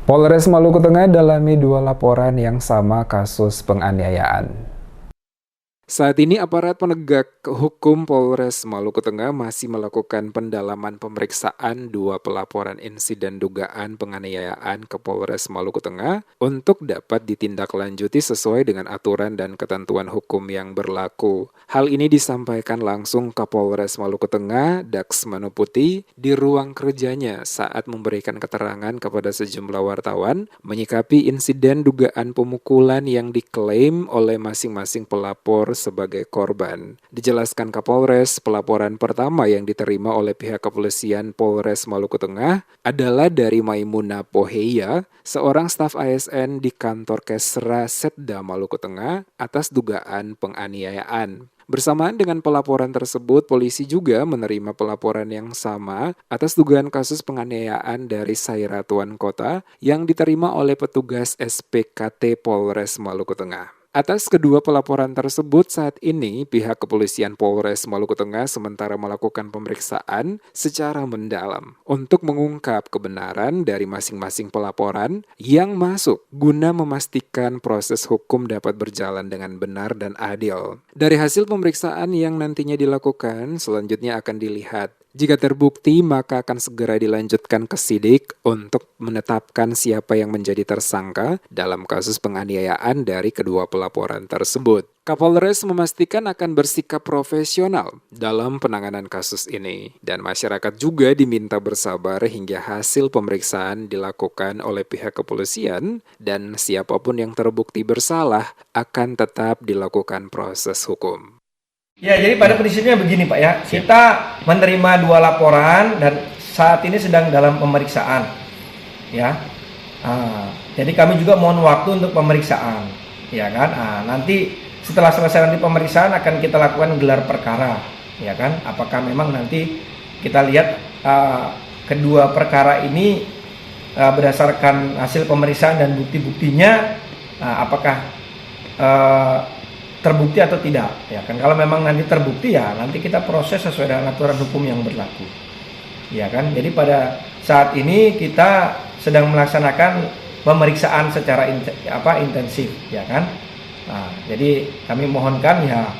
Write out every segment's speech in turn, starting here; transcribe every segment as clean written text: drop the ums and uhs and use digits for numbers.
Polres Maluku Tengah dalami 2 laporan yang sama kasus penganiayaan. Saat ini aparat penegak hukum Polres Maluku Tengah masih melakukan pendalaman pemeriksaan 2 pelaporan insiden dugaan penganiayaan ke Polres Maluku Tengah untuk dapat ditindaklanjuti sesuai dengan aturan dan ketentuan hukum yang berlaku. Hal ini disampaikan langsung Kapolres Maluku Tengah, Dax Manuputi, di ruang kerjanya saat memberikan keterangan kepada sejumlah wartawan menyikapi insiden dugaan pemukulan yang diklaim oleh masing-masing pelapor sebagai korban. Dijelaskan Kapolres, pelaporan pertama yang diterima oleh pihak kepolisian Polres Maluku Tengah adalah dari Maimuna Poheya, seorang staf ASN di kantor Kesra Setda Maluku Tengah atas dugaan penganiayaan. Bersamaan dengan pelaporan tersebut, polisi juga menerima pelaporan yang sama atas dugaan kasus penganiayaan dari Saira Tuan Kota yang diterima oleh petugas SPKT Polres Maluku Tengah. Atas kedua pelaporan tersebut, saat ini pihak kepolisian Polres Maluku Tengah sementara melakukan pemeriksaan secara mendalam untuk mengungkap kebenaran dari masing-masing pelaporan yang masuk guna memastikan proses hukum dapat berjalan dengan benar dan adil. Dari hasil pemeriksaan yang nantinya dilakukan, selanjutnya akan dilihat. Jika terbukti, maka akan segera dilanjutkan ke sidik untuk menetapkan siapa yang menjadi tersangka dalam kasus penganiayaan dari kedua pelaporan tersebut. Kapolres memastikan akan bersikap profesional dalam penanganan kasus ini, dan masyarakat juga diminta bersabar hingga hasil pemeriksaan dilakukan oleh pihak kepolisian, dan siapapun yang terbukti bersalah akan tetap dilakukan proses hukum. Ya, jadi pada prinsipnya begini Pak ya, kita menerima 2 laporan dan saat ini sedang dalam pemeriksaan, ya. Jadi kami juga mohon waktu untuk pemeriksaan, ya kan. Nanti setelah selesai nanti pemeriksaan akan kita lakukan gelar perkara, ya kan. Apakah memang nanti kita lihat kedua perkara ini berdasarkan hasil pemeriksaan dan bukti-buktinya, apakah terbukti atau tidak, ya kan. Kalau memang nanti terbukti, ya nanti kita proses sesuai dengan aturan hukum yang berlaku, ya kan. Jadi pada saat ini kita sedang melaksanakan pemeriksaan secara intensif, ya kan. Jadi kami mohonkan ya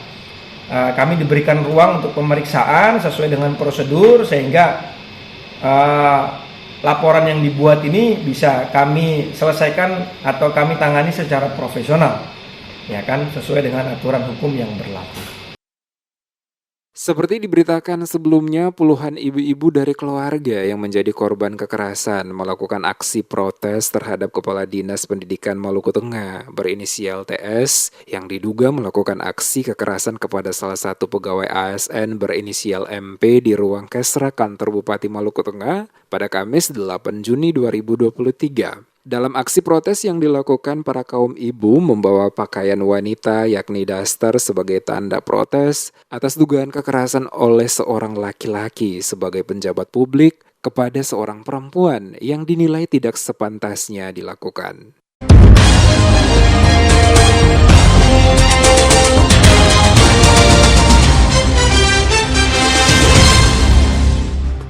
kami diberikan ruang untuk pemeriksaan sesuai dengan prosedur sehingga laporan yang dibuat ini bisa kami selesaikan atau kami tangani secara profesional, ya kan, sesuai dengan aturan hukum yang berlaku. Seperti diberitakan sebelumnya, puluhan ibu-ibu dari keluarga yang menjadi korban kekerasan melakukan aksi protes terhadap Kepala Dinas Pendidikan Maluku Tengah berinisial TS yang diduga melakukan aksi kekerasan kepada salah satu pegawai ASN berinisial MP di ruang Kesra kantor Bupati Maluku Tengah pada Kamis 8 Juni 2023. Dalam aksi protes yang dilakukan, para kaum ibu membawa pakaian wanita yakni daster sebagai tanda protes atas dugaan kekerasan oleh seorang laki-laki sebagai penjabat publik kepada seorang perempuan yang dinilai tidak sepantasnya dilakukan.